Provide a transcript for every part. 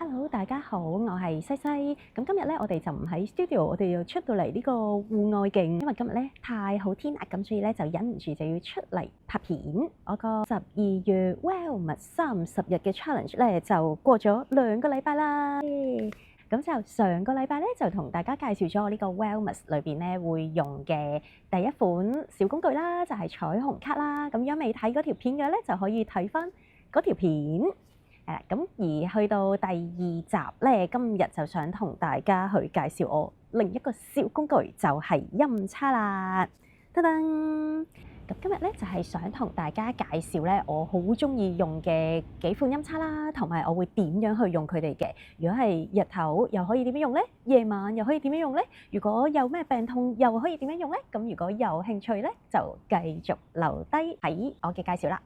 Hello，大家好，我係西西。咁今日咧，我哋就唔喺 studio，我哋又出到嚟呢個戶外景，因為今日咧太好天啦，咁所以咧就忍唔住就要出嚟拍片。我個12月 Wellness 30日嘅 challenge 咧就過咗2個禮拜啦。咁就上個禮拜咧就同大家介紹咗我呢個 Wellness 裏邊咧會用嘅第一款小工具啦，就係彩虹卡啦。咁如果未睇嗰條片嘅咧，就可以睇翻嗰條片。咁而去到第2集咧，今日就想同大家去介紹我另一個小工具，就係音叉啦。噔噔！咁今日咧就係想同大家介紹咧，我好中意用嘅幾款音叉啦，同埋我會點樣去用佢哋嘅。如果係日頭又可以點樣用咧？夜晚又可以點樣用咧？如果有咩病痛又可以點樣用咧？咁如果有興趣咧，就繼續留低睇我嘅介紹啦。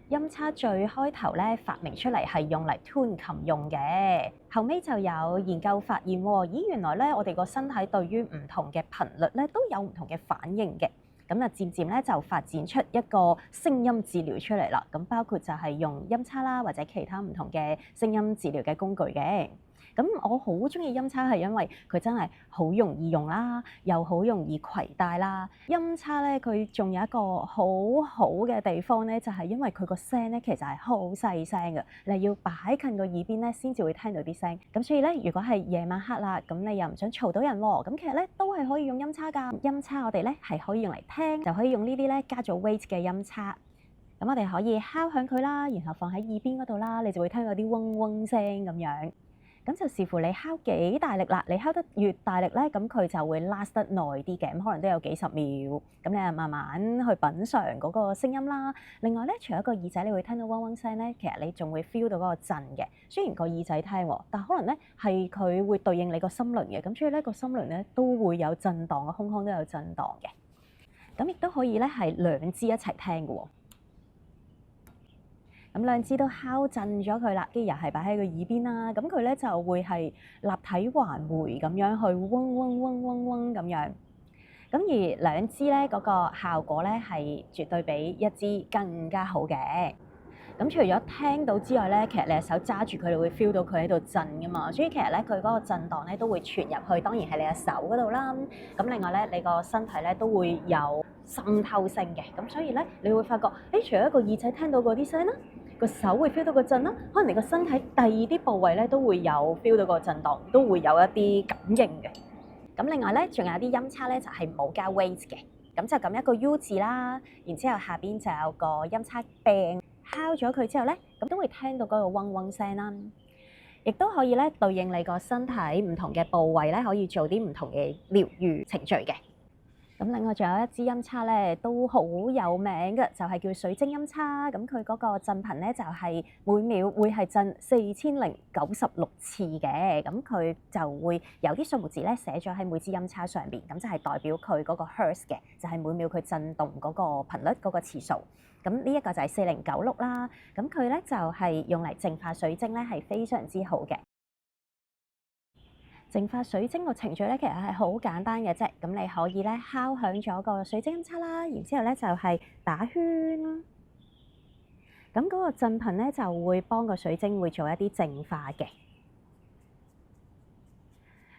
音叉最開頭咧發明出嚟係用嚟 tune 琴用嘅，後尾就有研究發現咦原來咧我哋個身體對於唔同嘅頻率咧都有唔同嘅反應嘅，咁啊漸漸咧就發展出一個聲音治療出嚟啦，咁包括就係用音叉啦或者其他唔同嘅聲音治療嘅工具嘅。咁我好中意音叉係因為佢真係好容易用啦，又好容易攜帶啦。音叉咧佢仲有一個好好嘅地方咧，就係因為佢個聲咧其實係好細聲嘅，你要擺近個耳邊咧先至會聽到啲聲。咁所以咧，如果係夜晚黑啦，咁你又唔想嘈到人喎，咁其實咧都係可以用音叉㗎。音叉我哋咧係可以用嚟聽，就可以用呢啲咧加咗 weight 嘅音叉。咁我哋可以敲響佢啦，然後放喺耳邊嗰度啦，你就會聽到啲嗡嗡聲咁樣。咁就視乎你敲幾大力啦，你敲得越大力咧，咁佢就會 last 得耐啲嘅，咁可能都有幾十秒。咁你就慢慢去品嚐嗰個聲音啦。另外咧，除咗個耳仔你會聽到嗡嗡聲咧，其實你仲會 feel 到嗰個震嘅。雖然個耳仔聽喎，但可能咧係佢會對應你個心輪嘅，咁所以咧個心輪咧都會有震盪，個胸腔都有震盪嘅。咁亦都可以咧係2支一齊聽嘅喎。咁2支都敲震咗佢啦，跟住又係擺喺個耳邊啦。咁佢咧就會係立體環迴咁樣去嗡嗡嗡嗡嗡咁樣。咁而2支咧嗰個效果咧係絕對比1支更加好嘅。咁除咗聽到之外咧，其實你隻手揸住佢，你會 feel 到佢喺度震噶嘛。所以其實咧佢嗰個震盪咧都會傳入去，當然係你隻手嗰度啦。咁另外咧，你個身體咧都會有滲透性嘅。咁所以咧，你會發覺，除咗個耳仔聽到嗰啲聲啦，個手會 feel 到個震啦，可能你個身體第2啲部位咧都會有 feel 到個震盪，都會有一啲感應嘅。咁另外咧，仲有啲音叉咧就係冇加 weight 嘅，咁就咁一個 U 字啦，然之後下邊就有個音叉柄，敲咗佢之後咧，咁都會聽到嗰個嗡嗡聲啦。亦都可以咧對應你個身體唔同嘅部位咧，可以做啲唔同嘅療愈程序嘅。咁另外仲有一支音叉咧，都好有名嘅，就係叫水晶音叉。咁佢嗰個震頻咧就係每秒會係震4096次嘅。咁佢就會有啲數目字咧寫咗喺每支音叉上邊，咁就係代表佢嗰個 hertz 嘅，就係每秒佢震動嗰個頻率嗰個次數。咁呢一個就係4096啦。咁佢咧就係用嚟淨化水晶咧，係非常之好嘅。淨化水晶個程序咧，其實係好簡單嘅啫。咁你可以咧敲響咗個水晶音叉啦，然之後咧就係打圈。咁嗰個震頻咧就會幫個水晶會做一啲淨化嘅。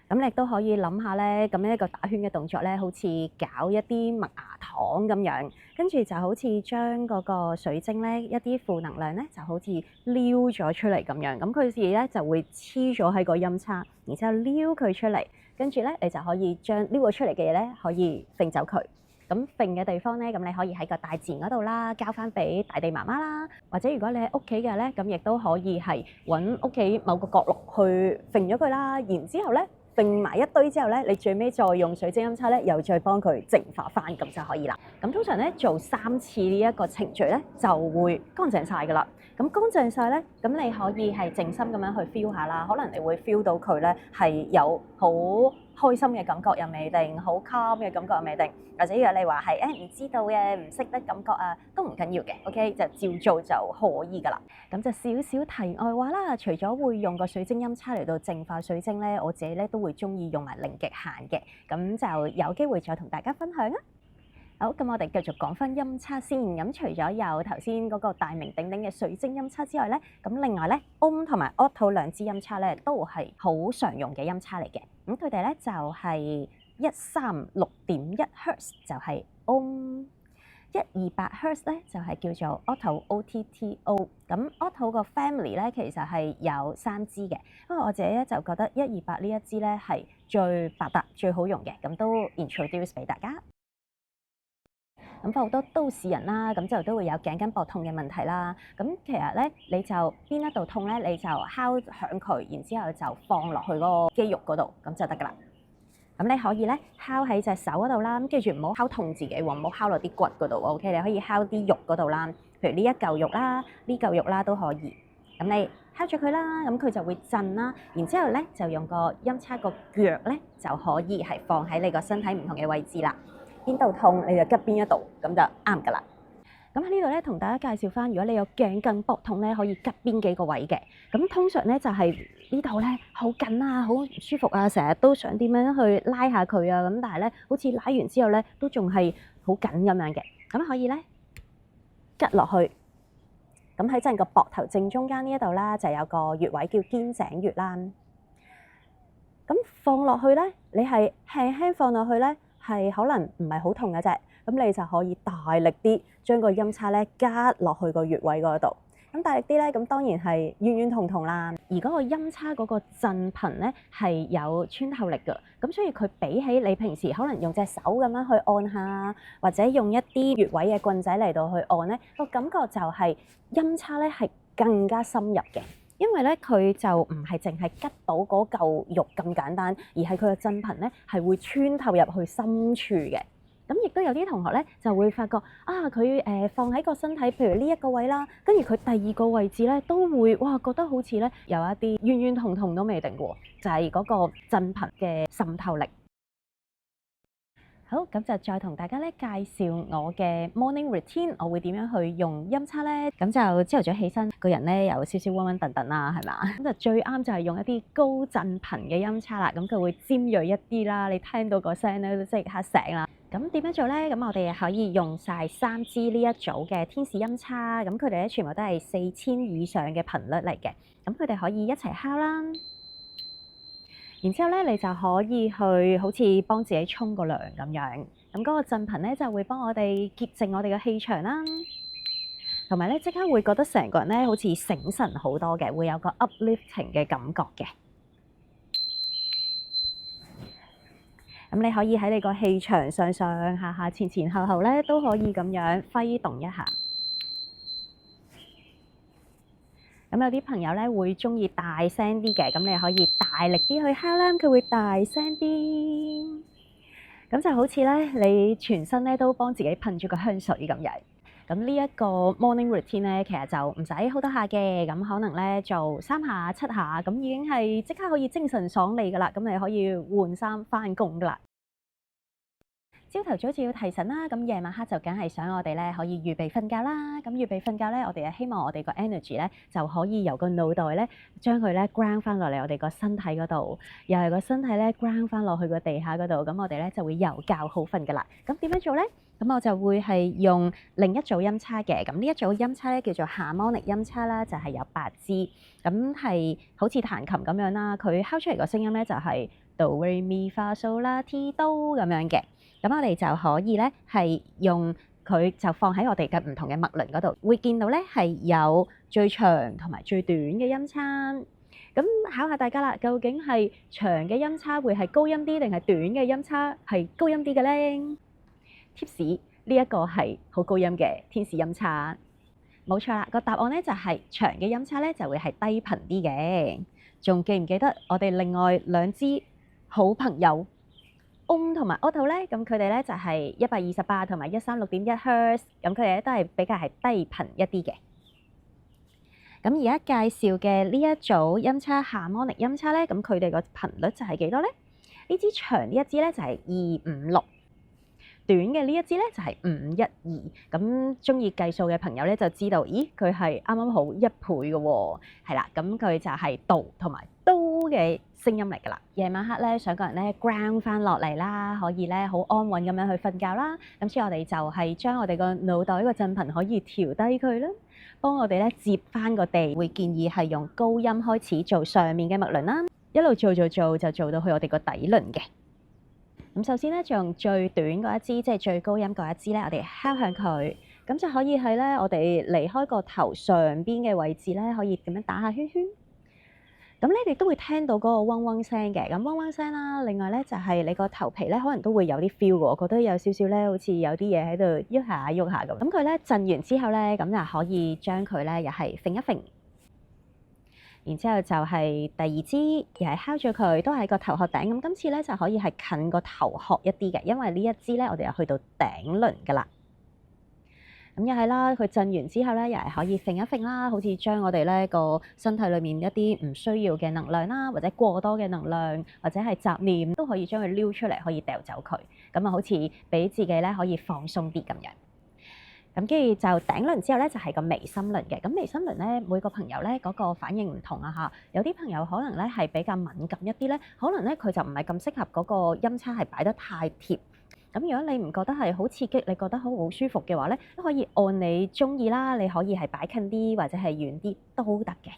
咁你亦都可以諗下咧，咁一個打圈嘅動作咧，好似搞一啲麥芽糖咁樣，跟住就好似將嗰個水晶咧一啲負能量咧，就好似撩咗出嚟咁樣。咁佢自己咧就會黐咗喺個音叉，然之後撩佢出嚟，跟住咧你就可以將撩咗出嚟嘅嘢咧，可以揈走佢。咁揈嘅地方咧，咁你可以喺個大自然嗰度啦，交翻俾大地媽媽啦，或者如果你喺屋企嘅咧，咁亦都可以係揾屋企某個角落去揈咗佢啦，然之後咧，揈埋一堆之後咧，你最尾再用水晶音叉咧，又再幫佢淨化翻，咁就可以啦。咁通常咧做3次呢一個程序咧，就會乾淨晒噶啦。咁乾淨晒咧，咁你可以係靜心咁樣去 feel 下啦。可能你會 feel 到佢咧係有好開心嘅感覺又未定，好 calm 嘅感覺又未定，或者如果你話係唔知道嘅，唔識得感覺啊，都唔緊要嘅 ，OK 就照做就可以噶啦。咁就少少題外話啦，除咗會用個水晶音叉嚟到淨化水晶咧，我自己咧都會中意用埋零極限嘅，咁就有機會再同大家分享啊。好，咁我哋繼續講翻音叉先。咁除咗有頭先嗰個大名鼎鼎嘅水晶音叉之外咧，咁另外咧 Om 同埋 Otto 兩支音叉咧都係好常用嘅音叉嚟嘅。咁佢哋咧就係136.1 Hertz 就係 Om，128 Hertz 咧就係叫做 Otto OTTO。咁 Otto 個 family 咧其實係有3支嘅，不過我自己咧就覺得128呢一支咧係最百搭、最好用嘅，咁都 introduce 俾大家。咁好多都市人啦，咁就都會有頸筋膊痛嘅問題啦。咁其實咧，你就邊一度痛咧，你就敲響佢，然之後就放落去嗰個肌肉嗰度，咁就得噶啦。咁你可以咧敲喺隻手嗰度啦，咁記住唔好敲痛自己喎，唔好敲落啲骨嗰度 ，OK？你可以敲啲肉嗰度啦，譬如呢一嚿肉啦、呢嚿肉啦都可以。咁你敲咗佢啦，咁佢就會震啦，然之後咧就用個音叉個腳咧就可以係放喺你個身體唔同嘅位置啦。邊度痛你就拮邊一度，咁就啱㗎啦。咁喺呢度咧，同大家介紹翻，如果你有頸筋膊痛咧，可以拮邊幾個位嘅。咁通常咧就係呢度咧好緊啊，好唔舒服啊，成日都想點樣去拉下佢啊，咁但係咧好似拉完之後咧都仲係好緊咁樣嘅。咁可以咧拮落去。咁喺正個膊頭正中間呢一度啦，就有個穴位叫肩井穴啦。咁放落去咧，你係輕輕放落去咧。係可能唔係好痛嘅啫，咁你就可以大力啲將個音叉咧加落去個穴位嗰度。咁大力啲咧，咁當然係冤冤痛痛啦。而嗰個音叉嗰個震頻咧係有穿透力嘅，咁所以佢比起你平時可能用隻手咁樣去按下，或者用一啲穴位嘅棍仔嚟到去按咧，個感覺就係音叉咧係更加深入嘅。因為咧佢就唔係淨係拮到嗰嚿肉咁簡單，而係佢嘅震頻咧係會穿透入去深處嘅。咁亦都有啲同學咧就會發覺啊，佢放喺個身體，譬如呢一個位啦，跟住佢第二個位置咧都會哇覺得好似咧有一啲冤冤痛痛都未定喎，就係嗰個震頻嘅滲透力。好，咁就再同大家咧介紹我嘅 morning routine， 我會點樣去用音叉咧？咁就朝頭早起身，個人咧有少少暈暈頓頓啦，係嘛？咁就最啱就係用一啲高震頻嘅音叉啦，咁佢會尖鋭一啲啦，你聽到個聲咧都即刻醒啦。咁點樣做咧？咁我哋可以用晒3支呢一組嘅天使音叉，咁佢哋咧全部都係4000以上嘅頻率嚟嘅，咁佢哋可以一齊敲啦。然之後咧，你就可以去好似幫自己沖個涼咁樣，咁嗰個震頻咧就會幫我哋潔淨我哋嘅氣場啦，同埋咧即刻會覺得成個人咧好似醒神好多嘅，會有個 uplifting 嘅感覺嘅。咁你可以喺你個氣場上上下下前前後後咧都可以咁樣揮動一下。咁有啲朋友咧會鍾意大聲啲嘅，咁你可以大力啲去敲啦，佢會大聲啲。咁就好似咧，你全身咧都幫自己噴住個香水咁樣。咁呢一個 morning routine 咧，其實就唔使好多下嘅，咁可能咧做3下7下，咁已經係即刻可以精神爽利噶啦。咁你可以換衫返工噶啦。朝頭早就要提神啦，咁夜晚黑就梗係想我哋咧可以預備瞓覺啦。咁預備瞓覺咧，我哋希望我哋個 energy 咧就可以由個腦袋咧將佢咧 ground 翻落嚟我哋個身體嗰度，又係個身體咧 ground 翻落去個地下嗰度，咁我哋咧就會有覺好瞓噶啦。咁點樣做咧？咁我就會係用另一組音叉嘅，咁呢一組音叉咧叫做 harmonic 音叉啦，就係有8支，咁係好似彈琴咁樣啦。佢敲出嚟個聲音咧就係 do re mi fa sol la ti do 咁樣嘅。咁我哋就可以咧係用佢就放喺我哋嘅唔同嘅脈輪嗰度，會見到咧係有最長同埋最短嘅音叉。咁考下大家啦，究竟係長嘅音叉會係高音啲，定係短嘅音叉係高音啲嘅咧？Tips 呢一個係好高音嘅天使音叉，冇錯啦。個答案咧就係長嘅音叉咧就會係低頻啲嘅。仲記唔記得我哋另外2支好朋友Om 同埋 Otto 咧？咁佢哋咧就係128同埋136.1 Hertz， 咁佢哋咧都係比較係低頻一啲嘅。咁而家介紹嘅呢一組音叉 harmonic 音叉咧，咁佢哋個頻率就係幾多咧？呢支長呢一支咧就係256。短嘅呢一支咧就係512，咁鍾意計數嘅朋友咧就知道，咦佢係啱啱好1倍嘅喎，係啦，咁佢就係度同埋都嘅聲音嚟㗎啦。夜晚黑咧，想個人咧 ground 翻落嚟啦，可以咧好安穩咁樣去瞓覺啦。咁所以我哋就係將我哋個腦袋個振頻可以調低佢啦，幫我哋咧接翻個地。會建議係用高音開始做上面嘅脈輪啦，一路做就做到去我哋個底輪嘅。咁首先咧，就用最短嗰一支，即係最高音嗰一支咧，我哋敲向佢，咁就可以係咧，我哋離開個頭上邊嘅位置咧，可以咁樣打下圈圈。咁咧，你都會聽到嗰個嗡嗡聲嘅，咁嗡嗡聲啦。另外咧，就係你個頭皮咧，可能都會有啲 feel 嘅，我覺得有少少咧，好似有啲嘢喺度喐下喐下咁。咁佢咧震完之後咧，咁就可以將佢咧又係揈一揈。然之後就係第二支，又係敲咗佢，都喺個頭殼頂。咁今次咧就可以係近個頭殼一啲嘅，因為呢一支咧我哋又去到頂輪噶啦。咁又係啦，佢震完之後咧，又係可以揈一揈啦，好似將我哋咧個身體裏面一啲唔需要嘅能量啦，或者過多嘅能量，或者係雜念，都可以將佢撩出嚟，可以掉走佢。咁啊，好似俾自己咧可以放鬆啲咁樣。咁跟住就頂輪之後咧，就係個眉心輪嘅。咁眉心輪咧，每個朋友咧嗰個反應唔同啊嚇。有啲朋友可能咧係比較敏感一啲咧，可能咧佢就唔係咁適合嗰個音叉係擺得太貼。咁如果你唔覺得係好刺激，你覺得好舒服嘅話咧，都可以按你中意啦。你可以係擺近啲或者係遠啲都得嘅。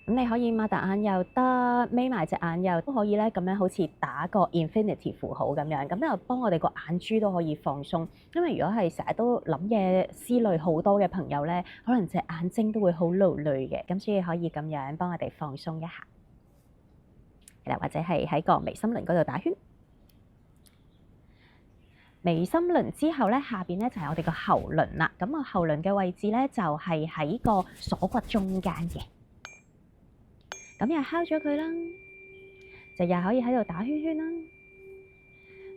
咁你可以擘大眼又得，眯埋隻眼又都可以咧，咁樣好似打個 infinity 符號咁樣，咁就幫我哋個眼珠都可以放鬆。因為如果係成日都諗嘢思慮好多嘅朋友咧，可能隻眼睛都會好勞累嘅，咁所以可以咁樣幫我哋放鬆一下。或者係喺個眉心輪嗰度打圈。眉心輪之後咧，下邊咧就係我哋個喉輪啦。咁個喉輪嘅位置咧就係喺個鎖骨中間嘅。咁又敲咗佢啦，就又可以喺度打圈圈啦。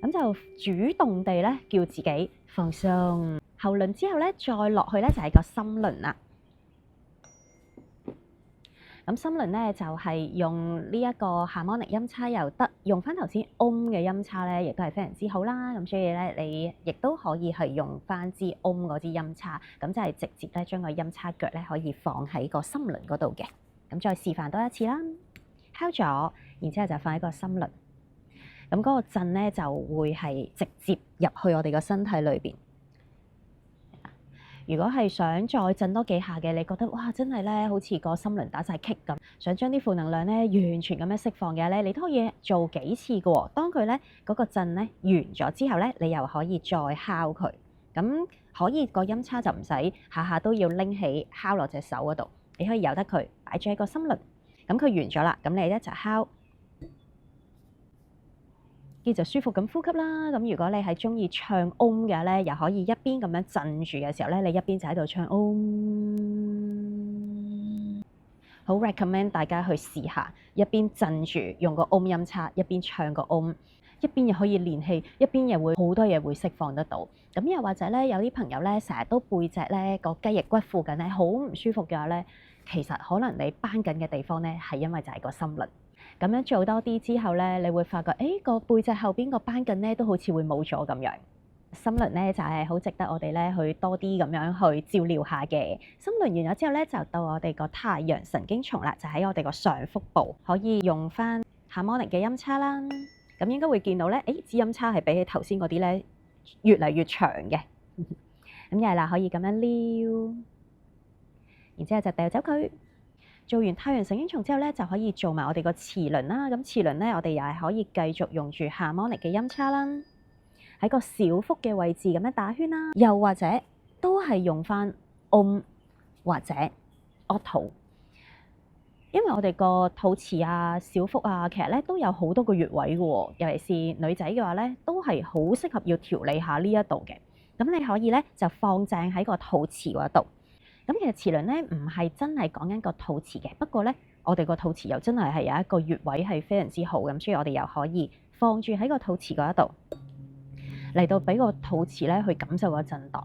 咁就主動地咧叫自己放鬆。喉輪之後咧，再落去咧就係個心輪啦。咁心輪咧就係用呢一個 harmonic 音叉又得，用翻頭先 Om 嘅音叉咧，亦都係非常之好啦。咁所以咧，你亦都可以係用翻支 Om 嗰支音叉，咁就係直接咧將個音叉腳咧可以放喺個心輪嗰度嘅。咁再示範多一次啦，敲咗，然之後就放喺個心輪。咁嗰個震咧就會係直接入去我哋個身體裏邊。如果係想再震多幾下嘅，你覺得哇真係咧好似個心輪打晒棘咁，想將啲負能量咧完全咁樣釋放嘅咧，你都可以做幾次嘅喎。當佢咧嗰個震咧完咗之後咧，你又可以再敲佢。咁可以個音叉就唔使下下都要拎起敲落隻手嗰度，你可以由得佢擺住喺個心輪。咁佢完咗啦，咁你咧就敲。跟住就舒服咁呼吸啦。咁如果你係中意唱 Om 嘅咧，又可以一邊咁樣震住嘅時候咧，你一邊就喺度唱 Om。好 recommend 大家去試下，一邊震住用個 Om 音叉，一邊唱個 Om，一邊又可以練氣，一邊又會好多嘢會釋放得到。咁又或者咧，有啲朋友咧成日都背脊咧個雞翼骨附近咧好唔舒服嘅話咧，其實可能你繃緊嘅地方咧係因為就係個心輪。咁樣做多啲之後咧，你會發覺，個背脊後邊個繃緊咧都好似會冇咗咁樣。心輪咧就係好值得我哋咧去多啲咁樣去照料下嘅。心輪完咗之後咧，就到我哋個太陽神經叢啦，就喺我哋個上腹部，可以用翻 harmonic 嘅音叉啦。咁應該會見到咧，支音叉係比起頭先嗰啲咧越嚟越長嘅。咁又係啦，可以咁樣撩，然之後就掉走佢。做完太陽神經叢之後咧，就可以做埋我哋個臍輪啦。咁臍輪咧，我哋又係可以繼續用住 harmonic 嘅音叉啦，喺個小腹嘅位置咁樣打圈啦。又或者都係用翻 Om 或者 Otto，因為我哋個肚臍啊、小腹啊，其實咧都有好多個穴位嘅喎。尤其是女仔嘅話咧，都係好適合要調理下呢一度嘅。咁你可以咧就放正喺個肚臍嗰度。咁其實臍輪咧唔係真係講緊個肚臍嘅，不過咧我哋個肚臍又真係有一個穴位係非常之好咁，所以我哋又可以放住喺個肚臍嗰一度嚟到俾個肚臍咧去感受個震盪。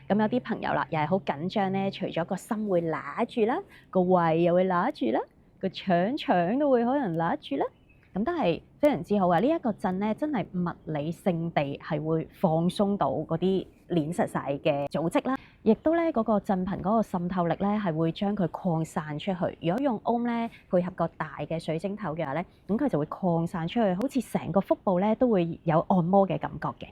咁有啲朋友啦，又係好緊張咧，除咗個心會揦住啦，個胃又會揦住啦，個腸都會可能揦住啦，咁都係非常之好嘅。呢一個震咧真係物理性地係會放鬆到嗰啲攣實晒嘅組織啦。亦都咧嗰個振頻嗰個滲透力咧係會將佢擴散出去。如果用 Om 咧配合個大嘅水晶頭嘅話咧，咁佢就會擴散出去，好似成個腹部咧都會有按摩嘅感覺嘅。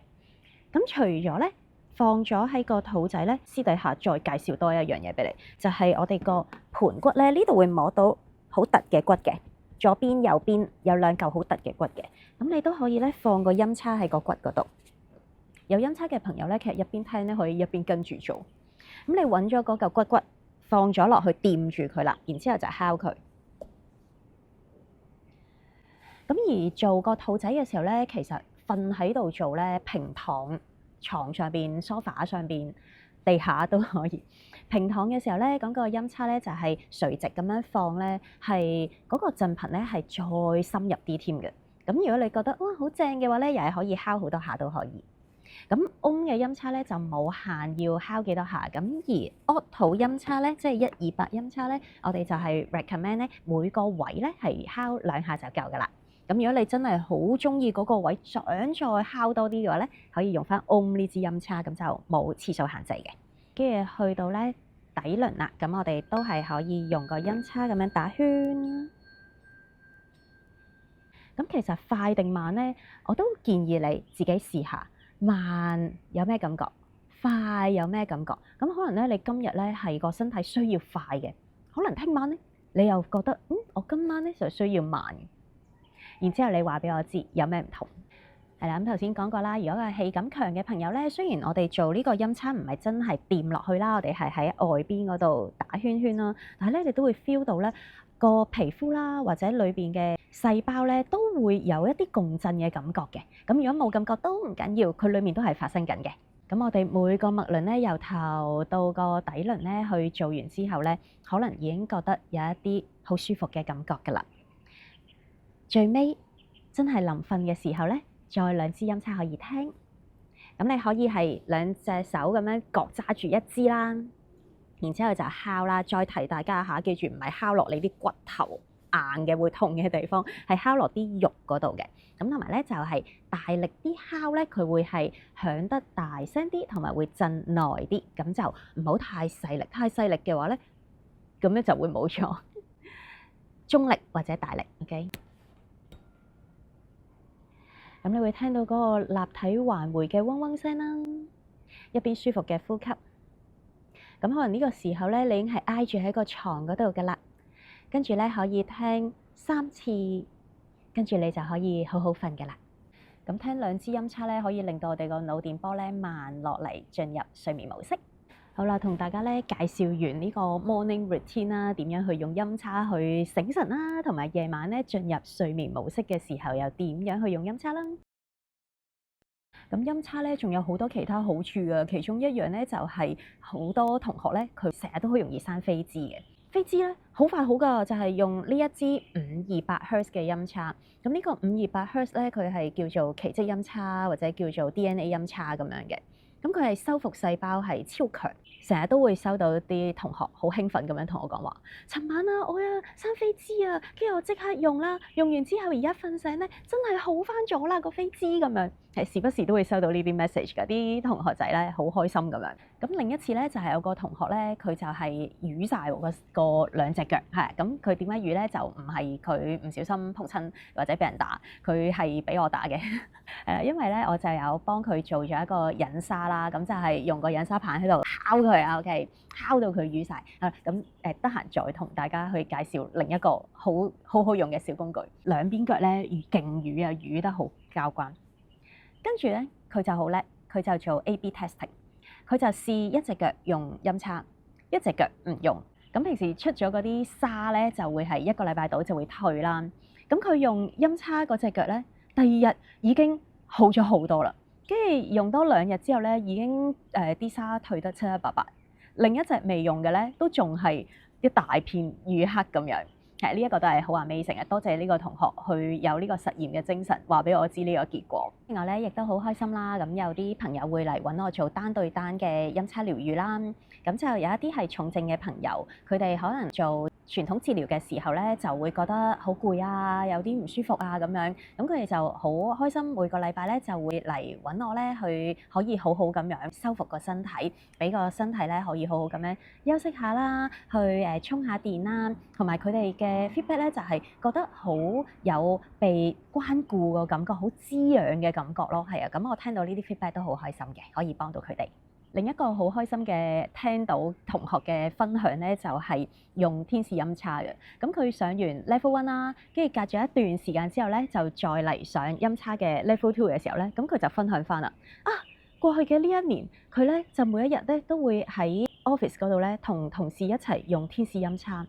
咁除咗咧放咗喺個肚仔咧，私底下再介紹多一樣嘢俾你，就係我哋個盤骨咧，呢度會摸到好突嘅骨嘅，左邊右邊有2嚿好突嘅骨嘅。咁你都可以咧放個音叉喺個骨嗰度。有音叉嘅朋友咧，其實一邊聽咧可以一邊跟住做。咁你揾咗嗰嚿骨放咗落去掂住佢啦，然之後就敲佢。咁而做個肚仔嘅時候咧，其實瞓喺度做咧，平躺床上邊、梳化上邊、地下都可以。平躺嘅時候咧，嗰個音叉咧就係垂直咁樣放咧，係嗰個振頻咧係再深入啲添嘅。咁如果你覺得哇好正嘅話咧，又係可以敲好多下都可以。咁 Om 嘅音叉咧就冇限要敲幾多下，咁而 Octo 音叉咧，即係128音叉咧，我哋就係 recommend 咧每個位咧係敲2下就夠噶啦。咁如果你真係好中意嗰個位，想再敲多啲嘅話咧，可以用翻 Om 呢支音叉，咁就冇次數限制嘅。跟住去到咧底輪啦，咁我哋都係可以用個音叉咁樣打圈。咁其實快定慢咧，我都建議你自己試下。慢有咩感覺？快有咩感覺？咁可能咧，你今日咧係個身體需要快嘅，可能聽晚咧你又覺得我今晚咧就需要慢嘅。然之後你話俾我知有咩唔同。係啦，咁頭先講過啦，如果係氣感強嘅朋友咧，雖然我哋做呢個音叉唔係真係掂落去啦，我哋係喺外邊嗰度打圈圈啦，但係咧你都會 feel 到咧個皮膚啦或者裏邊嘅細胞咧都會有一啲共振嘅感覺嘅。咁如果冇感覺都唔緊要，佢裡面都係發生緊嘅。咁我哋每個脈輪咧由頭到個底輪咧去做完之後咧，可能已經覺得有一啲好舒服嘅感覺㗎啦。最尾真係臨瞓嘅時候咧，再2支音叉可以聽。咁你可以係2隻手咁樣各揸住一支啦，然之後就敲啦。再提大家下，記住唔係敲落你啲骨頭硬嘅會痛嘅地方，係敲落啲肉嗰度嘅。咁同埋咧就係大力啲敲咧，佢會係響得大聲啲，同埋會震耐啲。咁就唔好太細力，太細力嘅話咧，咁咧就會冇咗。中力或者大力 ，OK。咁你會聽到嗰個立體環迴嘅嗡嗡聲啦，一邊舒服嘅呼吸。咁可能呢個時候咧，你已經係挨住喺個床嗰度噶啦，跟住咧可以聽3次，跟住你就可以好好瞓噶啦。咁聽2支音叉咧，可以令到我哋個腦電波咧慢落嚟，進入睡眠模式。好啦，同大家咧介紹完呢個 morning routine 啦，點樣去用音叉去醒神啦，同埋夜晚咧進入睡眠模式嘅時候又點樣去用音叉啦。咁音叉咧仲有好多其他好處啊，其中一樣咧就係好多同學咧佢成日都好容易生飛枝嘅。飛枝咧好快好噶，就係用呢一支528 Hertz 嘅音叉。咁呢個528 Hertz 咧，佢係叫做奇蹟音叉或者叫做 DNA 音叉咁樣嘅。咁佢係修復細胞係超強，成日都會收到啲同學好興奮咁樣同我講話：尋晚啊，我生飛枝啊，跟住我即刻用啦，用完之後而家瞓醒咧，真係好翻咗啦個飛枝咁樣。係時不時都會收到呢啲 message 㗎，啲同學仔咧好開心咁樣。咁另一次咧就係有個同學咧，佢就係瘀晒個2隻腳，係咁佢點解瘀咧？就唔係佢唔小心碰親或者俾人打，佢係俾我打嘅。因為咧我就有幫佢做咗一個引沙啦，咁就係用個引沙棒喺度敲佢啊 ，OK， 敲到佢瘀晒。咁得閒再同大家去介紹另一個好用嘅小工具。兩邊腳咧勁瘀啊，瘀得好交關。跟住咧，佢就好叻，佢就做 A/B testing， 佢就試一隻腳用音叉，一隻腳唔用。咁平時出咗嗰啲沙咧，就會係1個禮拜到就會退啦。咁佢用音叉嗰隻腳咧，第2日已經好咗好多啦。跟住用多2日之後咧，已經啲沙退得七七八八。另一隻未用嘅咧，都仲係一大片淤黑咁樣。呢一個都係好 amazing嘅，多謝呢個同學去有呢個實驗嘅精神，話俾我知呢個結果。另外咧，亦都好開心啦。咁有啲朋友會嚟揾我做單對單嘅音叉療癒啦。咁就有一啲係重症嘅朋友，佢哋可能做傳統治療嘅時候咧，就會覺得好攰啊，有啲唔舒服啊咁樣。咁佢哋就好開心，每個禮拜咧就會嚟揾我咧，去可以好好咁樣修復個身體，俾個身體咧可以好好咁樣休息下啦，去充下電啦。同埋佢哋嘅 feedback 咧就係覺得好有被關顧個感覺，好滋養嘅感覺咯。係啊，咁我聽到呢啲 feedback 都好開心嘅，可以幫到佢哋。另一個好開心嘅聽到同學嘅分享咧，就係用天使音叉嘅。咁佢上完 level 1啦，跟住隔咗一段時間之後咧，就再嚟上音叉嘅 level 2嘅時候咧，咁佢就分享翻啦。過去嘅呢一年，佢咧就每一日咧都會喺 office 嗰度咧同同事一齊用天使音叉，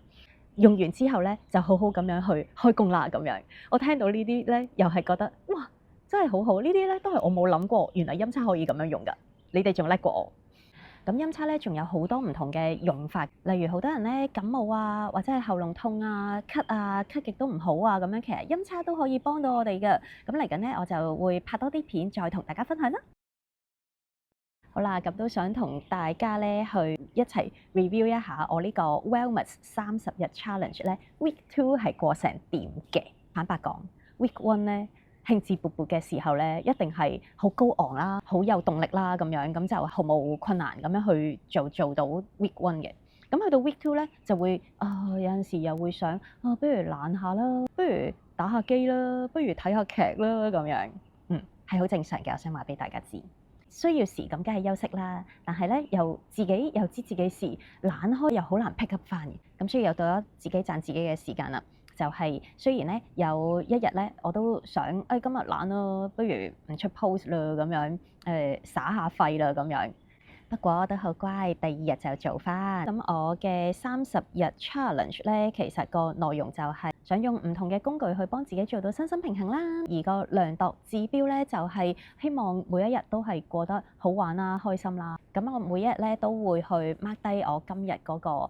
用完之後咧就好好咁樣去開工啦咁樣。我聽到呢啲咧，又係覺得哇，真係好好！呢啲咧都係我冇諗過，原來音叉可以咁樣用㗎。你哋仲叻過我。咁音叉咧仲有好多唔同嘅用法，例如好多人咧感冒啊，或者係喉嚨痛啊、咳極都唔好啊咁樣，其實音叉都可以幫到我哋嘅。咁嚟緊咧，我就會拍多啲片再同大家分享啦。好啦，咁都想同大家咧去一齊 review 一下我呢個 Wellness 30日 challenge 咧 Week 2係過成點嘅。坦白講 Week 1咧，興致勃勃嘅時候咧，一定係好高昂啦，好有動力啦咁樣，咁就毫無困難咁樣去做到 Week 1嘅。咁去到 Week 2咧，就會有陣時又會想不如懶下啦，不如打下機啦，不如睇下劇啦咁樣。係好正常嘅，我想話俾大家知。需要時咁梗係休息啦，但係咧又知自己時懶開又好難 pick up 翻嘅，咁所以又到咗自己賺自己嘅時間啦。就係雖然咧有一日咧我都想今日懶咯，不如唔出 post 啦咁樣，耍下廢啦咁樣。不過都好乖，第2日就做翻。咁我嘅30日 challenge 咧，其實個內容就係想用唔同嘅工具去幫自己做到身心平衡啦。而個量度指標咧，就係希望每一日都係過得好玩啦、開心啦。咁我每一日咧都會去 mark 低我今日嗰個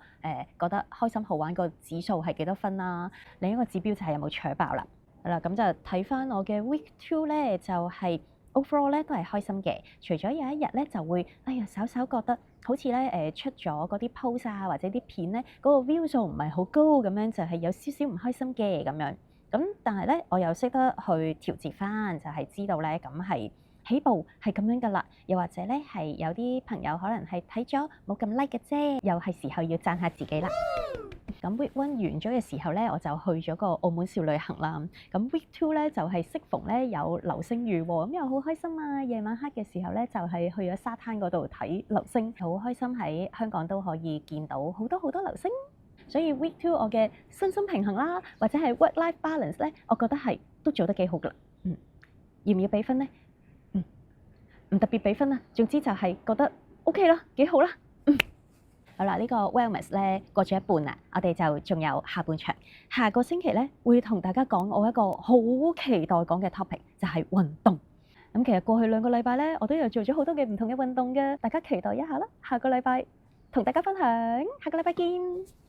覺得開心好玩個指數係幾多分啦。另一個指標就係有冇搶爆啦。係啦，咁就睇翻我嘅 week 2咧，就係overall 咧都係開心嘅，除咗有一日咧就會稍稍覺得好似咧出咗嗰啲 post 啊或者啲片咧嗰個 view 數唔係好高咁樣，就係有少少唔開心嘅咁樣。咁但係咧我又識得去調節翻，就係知道咧咁係起步係咁樣噶啦。又或者咧係有啲朋友可能係睇咗冇咁 like 嘅啫，又係時候要讚下自己啦。咁 Week 1完咗嘅時候咧，我就去咗個澳門小旅行啦。咁 Week 2咧就係適逢咧有流星雨喎，咁又好開心啊！夜晚黑嘅時候咧就係去咗沙灘嗰度睇流星，好開心喺香港都可以見到好多好多流星。所以 Week 2我嘅身心平衡啦，或者係 work-life balance 咧，我覺得係都做得幾好噶啦。要唔要俾分咧？唔特別俾分啊，總之就係覺得 OK 啦，幾好啦。好啦，呢個 Wellness 咧過咗一半啦，我哋就仲有下半場。下個星期咧會同大家講我一個好期待講嘅 topic，就係運動。咁其實過去2個禮拜咧，我都有做咗好多嘅唔同嘅運動嘅，大家期待一下啦。下個禮拜同大家分享，下個禮拜見。